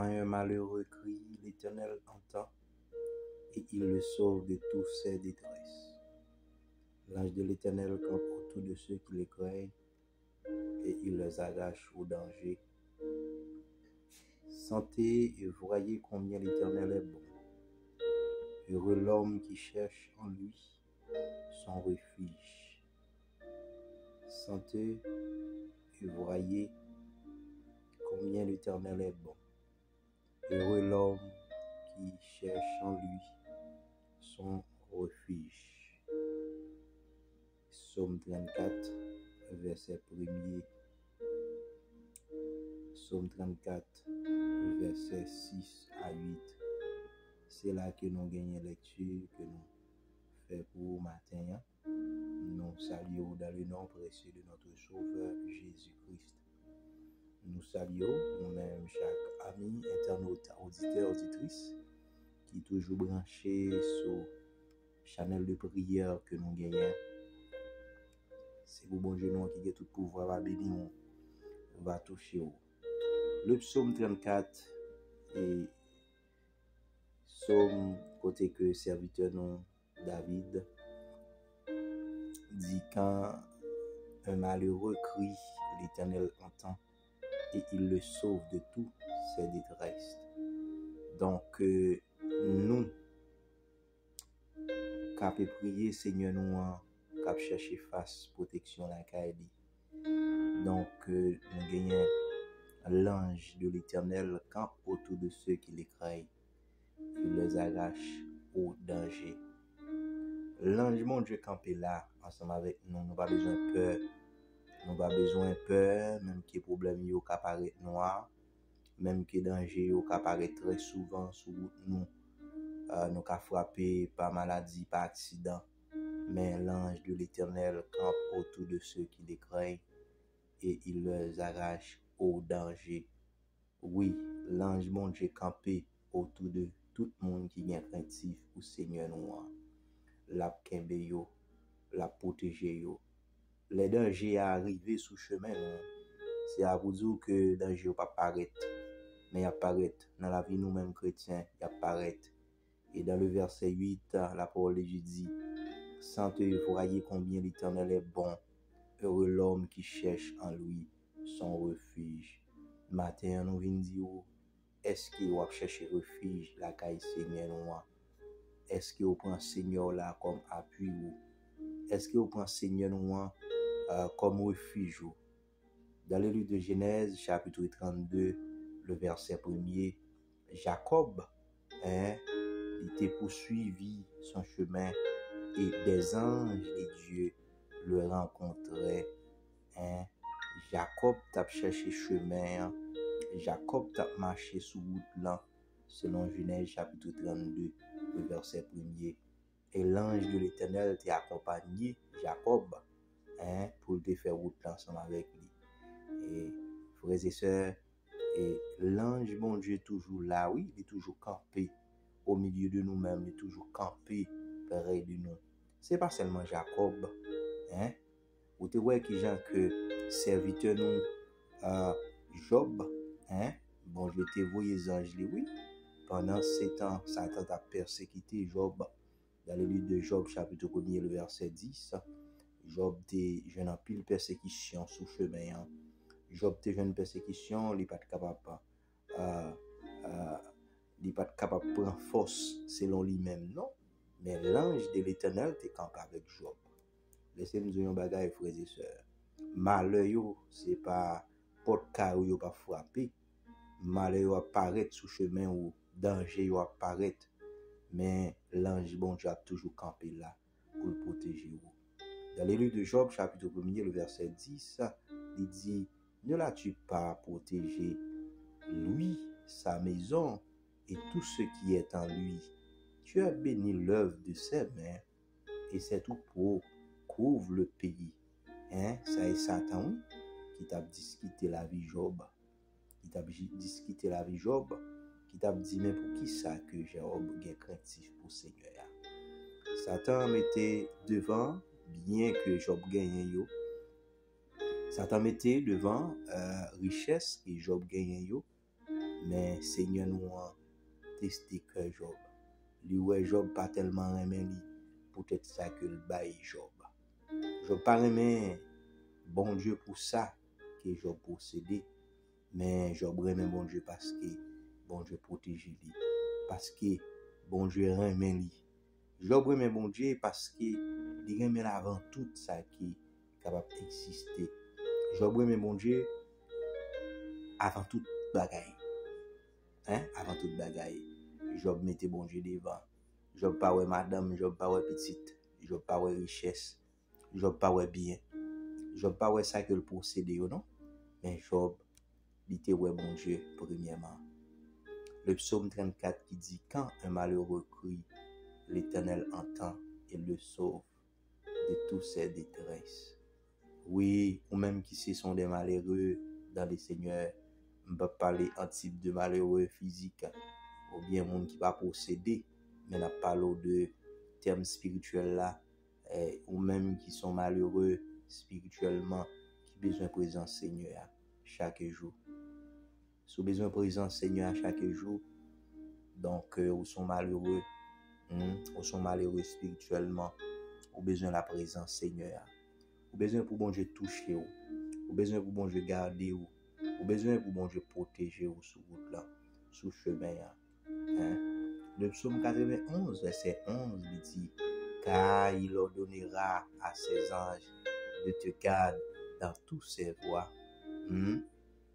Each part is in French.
Quand un malheureux crie, l'Éternel entend et il le sauve de toutes ses détresses. L'ange de l'Éternel campe autour de ceux qui les craignent et il les arrache au danger. Sentez et voyez combien l'Éternel est bon. Heureux l'homme qui cherche en lui son refuge. Sentez et voyez combien l'Éternel est bon. Heureux l'homme qui cherche en lui son refuge. Psaume 34, verset 1er. Psaume 34, verset 6 à 8. C'est là que nous gagnons lecture que nous faisons pour matin. Nous saluons dans le nom précieux de notre Sauveur Jésus-Christ. Nous saluons nous-mêmes chaque ami, internaute, auditeur, auditrice qui est toujours branché sur le channel de prière que nous gagnons. C'est pour bon Dieu qui a tout pouvoir, va bénir, va toucher. Le psaume 34 et psaume côté que serviteur nous David dit quand un malheureux crie, l'Éternel entend et il le sauve de toutes ses détresses. Donc nous capé prier Seigneur nous cap chercher face protection la caille. Donc nous gagnons l'ange de l'Éternel campe autour de ceux qui les craignent. Il les arrache au danger. L'ange mon Dieu campé là ensemble avec nous, nous pas besoin de peur. Nous pas besoin de peur, même que problème yo apparaît noir, même que danger yo apparaît très souvent sur nous. Nous ka frappé par maladie, par accident. Mais l'ange de l'Éternel campe autour de ceux qui les craignent et il les arrache au danger. Oui, l'ange mon Dieu campé autour de tout le monde qui est craintif pour Seigneur noir. La kembe yo, la protéger yo. Les dangers arrivés sous chemin, c'est à vous dire que danger va pas paraître, mais apparaître dans la vie nous-mêmes chrétiens, il apparaît. Et dans le verset 8, la parole de Dieu dit, sentez et voyez combien l'Éternel est bon, heureux l'homme qui cherche en lui son refuge. Matin, nous venons dire, est-ce que vous cherchez refuge, la caille Seigneur noir? Est-ce que vous prenez Seigneur là comme appui? Est-ce que vous prenez Seigneur noir comme refuge? Dans le livre de Genèse, chapitre 32, le verset 1er, Jacob, il était poursuivi son chemin et des anges de Dieu le rencontraient. Jacob t'a cherché chemin, Jacob t'a marché sur route là, selon Genèse chapitre 32, le verset 1er. Et l'ange de l'Éternel t'a accompagné, Jacob, pour te faire route là ensemble avec lui. Et frères et sœurs, et l'ange, mon Dieu, est toujours là, oui, il est toujours campé au milieu de nous-mêmes, il est toujours campé près de nous. C'est pas seulement Jacob, vous te voyez qui gens que serviteur nous, Job, bon, je te vois les anges, oui, pendant 7 ans, Satan a persécuté Job. Dans le livre de Job, chapitre 1er, le verset 10, Job était jeune en pile persécution sous chemin. Job était jeune persécution, il n'est pas capable de prendre force selon lui-même, non. Mais l'ange de l'Éternel était campé avec Job. Laissez-nous dire un bagage, frères et sœurs. Malheur, c'est pas porte car ou pas frappé. Malheur apparaît sous chemin ou danger apparaît. Mais l'ange bon Dieu a toujours campé là pour le protéger. Dans le livre de Job, chapitre 1er, le verset 10, il dit, ne l'as-tu pas protégé, lui, sa maison et tout ce qui est en lui? Tu as béni l'œuvre de ses mains et ses troupeaux couvrent le pays. Ça est Satan qui t'a discuté la vie Job. Qui t'a discuté la vie Job. Qui t'a dit, mais pour qui ça que Job est craintif pour Seigneur? Satan mettait devant, bien que Job gagne yo. Satan mettait devant richesse et Job gagne yo. Mais Seigneur nous a testé que Job. Lui ouais Job pas tellement aimé lui. Peut-être ça que le bail Job. Job pas aimé bon Dieu pour ça que Job possédait. Mais Job aimé bon Dieu parce que bon Dieu protégeait lui. Parce que bon Dieu aimé lui. Job aimé bon Dieu parce que il aimé avant tout ça qui est capable d'exister. Job aimé bon Dieu avant toute bagaille. Avant toute bagaille. Job mettait bon Dieu devant. Job pas ouais madame, Job pas ouais petite, Job pas ouais richesse, Job pas ouais bien. Job pas ouais ça que le possédait non. Mais Job il était ouais bon Dieu premièrement. Le psaume 34 qui dit quand un malheureux crie, l'Éternel entend et le sauve de toutes ses détresses. Oui, ou même qui ce sont des malheureux dans le Seigneur, on peut parler en type de malheureux physique ou bien monde qui va posséder, mais on parle de termes spirituels là, ou même qui sont malheureux spirituellement, qui besoin de présence Seigneur chaque jour. Si vous besoin de présence Seigneur chaque jour, donc ou sont malheureux, ou sont malheureux spirituellement, ou besoin de la présence Seigneur. Ou besoin pour bon Dieu toucher ou besoin pour bon Dieu garder ou besoin pour bon Dieu protéger ou sur route là, sur chemin là. Le psaume 91 verset 11 dit car il ordonnera à ses anges de te garder dans toutes ses voies,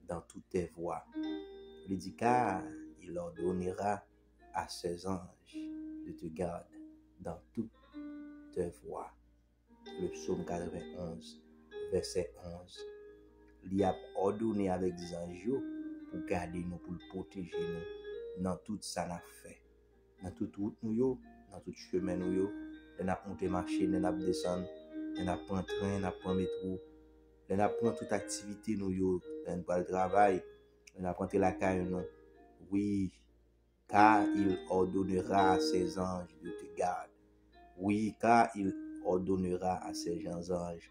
dans toutes tes voies. Il dit car il ordonnera à ses anges de te garder dans toutes tes voies. Le psaume 91 verset 11. Il a ordonné avec des anges pour garder nous, pour protéger nous dans tout ça n'a fait. Dans toute route nous, dans tout chemin nous, on a monté machine, on a descendre, on a prendre train, on a prendre métro, on a prendre toute activité nous, on va le travail, on a prendre la caille nous. Oui, car il ordonnera à ses anges de te garder. Oui, car il ordonnera à ses anges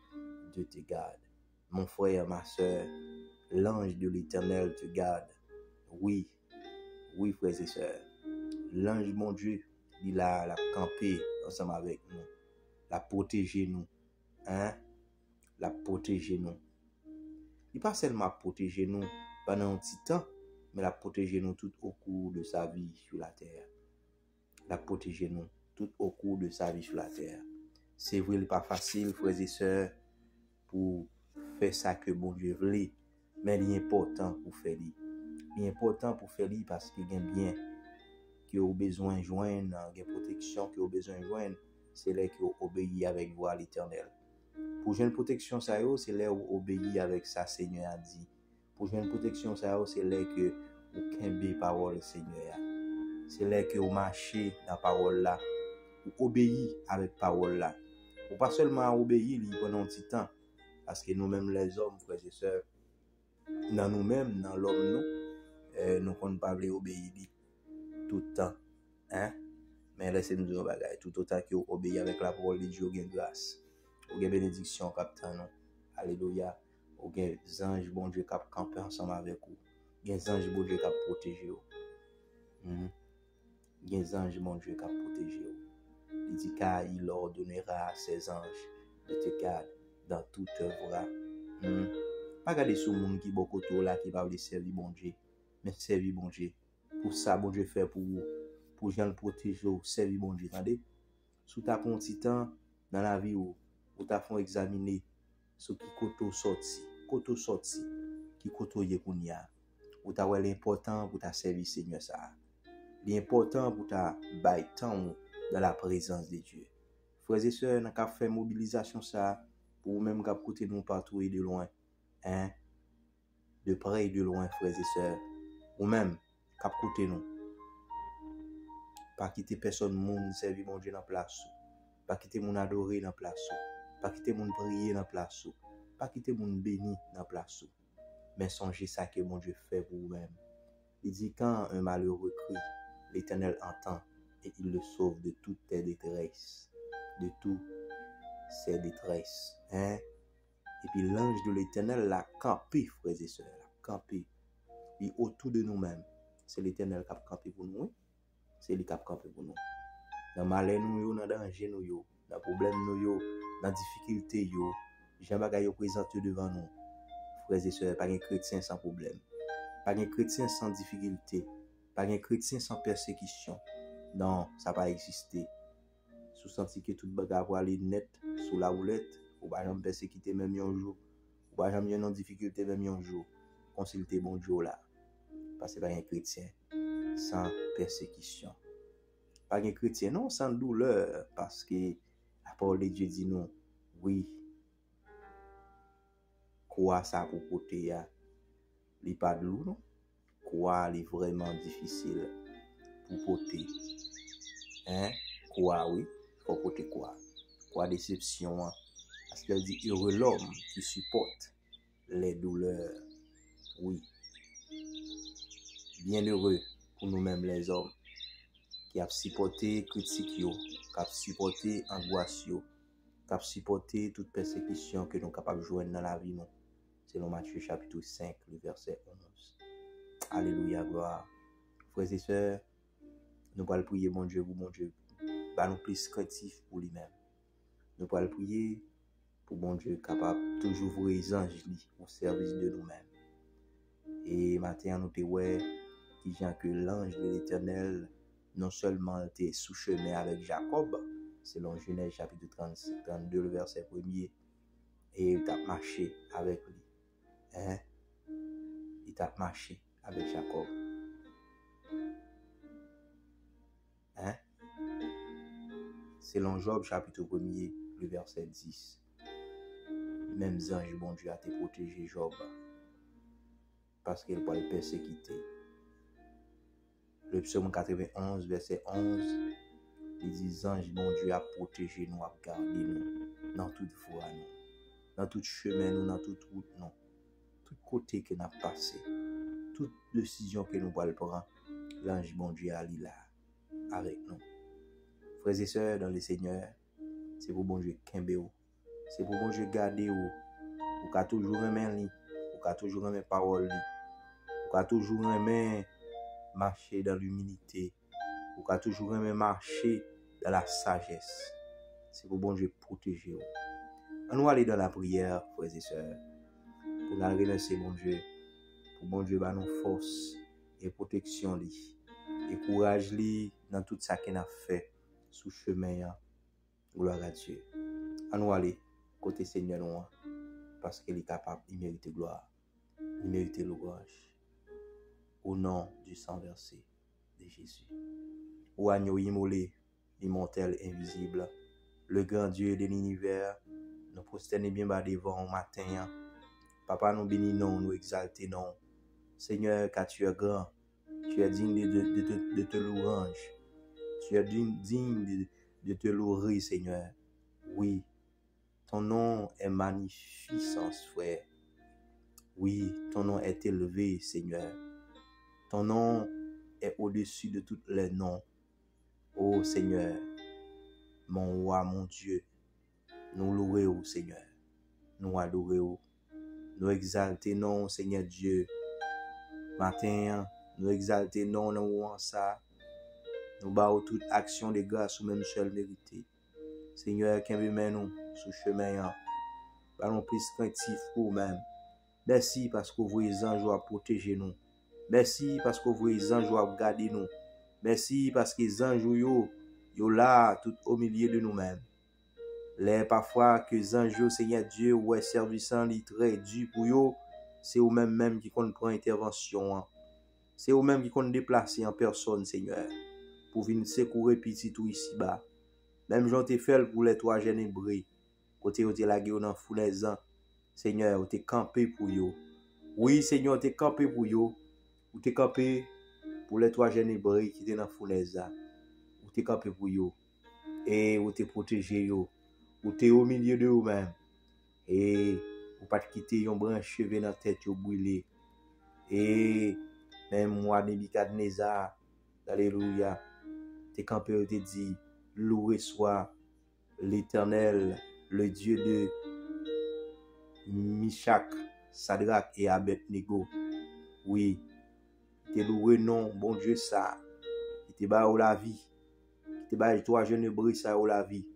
de te garder. Mon frère, ma soeur, l'ange de l'Éternel te garde. Oui, oui, frères et sœurs. L'ange, mon Dieu, il a campé ensemble avec nous. La protéger nous. La protéger nous. Il pas seulement protéger nous pendant un petit temps, mais la protéger nous tout au cours de sa vie sur la terre. La protéger nous tout au cours de sa vie sur la terre. C'est vrai, il n'est pas facile, frères et sœurs, pour faire ça que bon Dieu veut, mais il est important pour faire. Il est important pour faire parce qu'il y a bien que vous besoin de joindre, il y a protection que vous besoin de joindre, c'est là que vous obéissez avec voix à l'Éternel. Pour joindre protection, c'est là où vous obéissez avec ça, Seigneur a dit. Pour joindre protection, c'est là que vous kembe parole, Seigneur. C'est là que vous marchez dans la parole là, vous obéissez avec parole là. Ou pas seulement obéir pendant un petit temps, parce que nous-mêmes les hommes, frères et sœurs, dans nous-mêmes, dans l'homme nous, nous ne pouvons pas obéir tout le temps. Mais laissez-nous dire bagaille, tout autant que vous obéissez avec la parole de Dieu, vous avez grâce, vous avez bénédiction, capitaine. Alléluia. Vous avez des anges, bon Dieu, qui campent ensemble avec vous. Vous avez des anges, bon Dieu, qui protègent vous. Vous avez des anges, bon Dieu, qui protègent vous. Il dit car il ordonnera à ses anges de te garder dans toute œuvre. Pas garder sur monde qui beaucoup trop là qui va servir bon Dieu, mais servir bon Dieu. Pour ça bon Dieu fait pour vous, pour gens le protéger, servir bon Dieu. Attendez, sous ta prend petit temps dans la vie où ta font examiner ce qui koto sorti, qui koto yé kounya. Ou ta wè l'important pour ta servir Seigneur ça. L'important pour ta bail temps dans la présence de Dieu. Frères et sœurs, n'a qu'à faire mobilisation ça pour même qu'à côté nous partout et de loin. De près et de loin, frères et sœurs. Ou même qu'à côté nous. Pas quitter personne monde servir mon Dieu dans place. Pas quitter mon adorer dans place. Pas quitter mon prier dans place. Pas quitter mon béni dans place. Mais songez ça que mon Dieu fait pour vous-même. Il dit quand un malheureux crie, l'Éternel entend et il le sauve de toutes tes détresses. De toutes ses détresses. Et puis l'ange de l'Éternel l'a campé, frères et sœurs. L'a campé. Il autour de nous-mêmes. c'est l'Éternel qui a campé pour nous. C'est lui qui a campé pour nous. Dans malheur nous, dans danger nous, dans problème nous, dans difficulté Jean bagay présente devant nous. Frères et sœurs, pas un chrétien sans problème. Pas un chrétien sans difficulté. Pas un chrétien sans persécution. Non, ça va pas exister. Sous senti que tout bagay va aller net sous la roulette, ou pas jamais persécuter même un jour. Ou pas jamais en difficulté même un jour. Consultez bon Dieu là. Parce que pas un chrétien sans persécution. Pas un chrétien non sans douleur, parce que la parole de Dieu dit non. Oui. Quoi ça pour porter ya? Li pas de l'eau non? Quoi est vraiment difficile pour porter? Quoi oui, faut porter quoi? Quoi déception? Parce qu'elle dit heureux l'homme qui supporte les douleurs. Oui. Bien heureux pour nous-mêmes les hommes qui a supporté critique qui a supporté angoisse qui a supporté toute persécution que nous sommes capables de joindre dans la vie nous. Selon Matthieu chapitre 5, le verset 11. Alléluia, gloire. Frères et sœurs, nous allons prier mon Dieu pour mon Dieu. Bah nous plus craintifs pour lui-même. Nous allons prier pour mon Dieu capable toujours vous les anges au service de nous-mêmes. Et maintenant nous te ouais qui gens que l'ange de l'Éternel non seulement était sous chemin avec Jacob, selon Genèse chapitre 32, le verset 1er, et il a marché avec lui. Il a marché avec Jacob. Selon Job chapitre 1er, le verset 10. Même ange, bon Dieu, a te protégé Job. Parce qu'il va le persécuter. Le psaume 91, verset 11, il dit ange, bon Dieu, a protégé nous, a gardé nous, dans toute voie, nous, dans tout chemin, nous, dans toute route, nous, tout côté que nous avons passé, toute décision que nous allons prendre, l'ange, bon Dieu, a là, avec nous. Frères et sœurs, dans le Seigneur, c'est pour bon Dieu kembe, c'est pour bon Dieu garder, pour qu'à toujours aimer, pour qu'à toujours aimer parole, pour qu'à toujours aimer marcher dans l'humilité, pour qu'à toujours aimer marcher dans la sagesse. C'est pour bon Dieu protéger. On va aller dans la prière, frères et sœurs, pour nous remercier mon Dieu, pour bon Dieu nous force et protection et courage dans tout ça qu'il a fait sous chemin. Gloire à Dieu. On va aller côté Seigneur nous, parce qu'il est capable, il mérite gloire, il mérite louange. Au nom du sang versé de Jésus. Ô agneau immolé, immortel, invisible, le grand Dieu de l'univers, nous prosternons bien bas devant au matin. Papa, nous bénissons, nous exaltons. Seigneur, car tu es grand, tu es digne de te louange. Tu es digne de te louer, Seigneur. Oui, ton nom est magnificent, frère. Oui, ton nom est élevé, Seigneur. Ton nom est au-dessus de tous les noms. Ô Seigneur, mon roi, mon Dieu, nous louons, Seigneur. Nous adorons. Nous exaltons, Seigneur Dieu. Matin, nous exaltons, nous ça. Nous battons toute action de grâce ou même seul mérité. Seigneur, qui nous sous chemin. Nous plus craintifs pour nous-mêmes. Merci parce que vous les anges à protéger nous. Merci parce que vous les anges à garder nous. Merci parce que les anges yo là tout au milieu de nous-mêmes. Les parfois que les anges, Seigneur Dieu, ouais service li très dur pour yo, c'est eux même qui prend intervention. C'est eux même qui compte déplacer en personne, Seigneur, pour venir secourir petit tout ici bas. Même j'en t'ai fait pour les trois jeunes hébreux, côté où t'es lagué dans foulaison, Seigneur, où t'es campé pour yo. Oui, Seigneur, t'es campé pour yo. Ou t'es campé pour les trois jeunes hébreux qui étaient dans foulaison. Ou t'es campé pour yo. Et ou t'es protégé yo. Ou t'es au milieu de vous-même. Et ou pas te quitter yon branche cheveux dans tête yo brûlé. Et même moi, Nebuchadnezzar, alléluia, t'es campé ou t'es dit, loué soit l'Éternel, le Dieu de Mishak, Sadrach et Abednego. Oui, qui te loué non, bon Dieu ça, qui te bat la vie, qui te bat toi jeune bris ça la vie.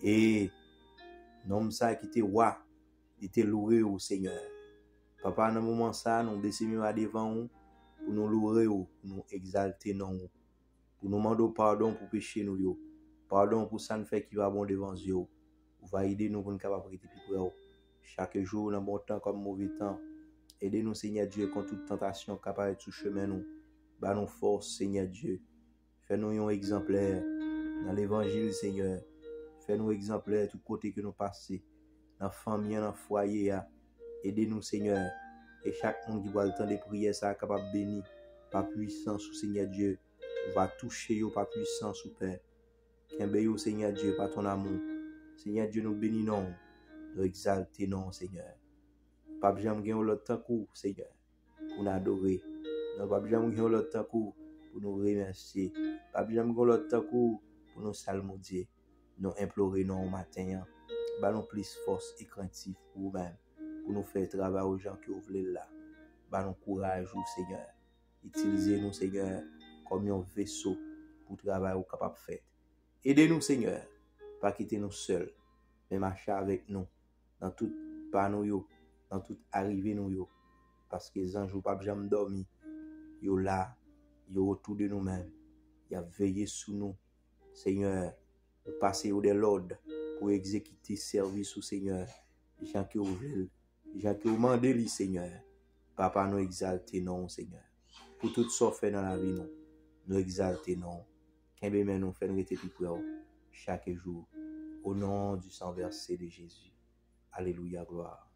Et nom ça qui te roi, il te loué au Seigneur. Papa, dans le moment ça, nous baissons devant vous pour nous louer, pour nous exalter non, pour nous demander pardon pour péché nous yo. Pardon pour ça nous fait qui va bon devant Dieu. Vous va aider nous pour nous capable de plus près. Chaque jour, dans bon temps comme mauvais temps, aidez-nous Seigneur Dieu contre toute tentation capable de tout chemin nous. Bah nous force Seigneur Dieu. Fais-nous un exemplaire dans l'évangile Seigneur. Fais-nous exemplaire tout côté que nous passons. Dans la famille, dans le foyer. Aidez-nous Seigneur. Et chaque monde qui voit le temps de prière, ça capable de bénir par puissance au Seigneur Dieu. On va toucher yo par puissance au Père. Qu'un yo Seigneur Dieu par ton amour. Seigneur Dieu nous bénit non. Nous exalter non Seigneur. Pas jamais gagner le temps court Seigneur pour nous adorer. Non pas jamais gagner le temps court pour nous remercier. Pas jamais gagner le temps court pour nous salmodier. Nous implorer non au matin. Ballon plus force et craintif pour vous-même. Pour nous faire travailler aux gens qui vous voulez là. Ballon courage au Seigneur. Utilisez-nous Seigneur comme un vaisseau pour travailler au capable de faire. Aidez-nous Seigneur. Pas quitter nous seuls. Mais marcher avec nous. Dans tout panneau, dans toute arrivée nous. Parce que les anges ne pas jamais dormir. Yo là. Yo autour de nous-mêmes. Il a veillé sous nous. Seigneur. Nous passer au de l'ordre pour exécuter service au Seigneur. Les gens qui vous veulent. Les gens qui vous demandent, Seigneur. Papa, nous exalter non, Seigneur. Pour tout ce qu'on fait dans la vie, nous exalter non. Qu'un bémé nous fait nous être plus près chaque jour. Au nom du sang versé de Jésus. Alléluia, gloire.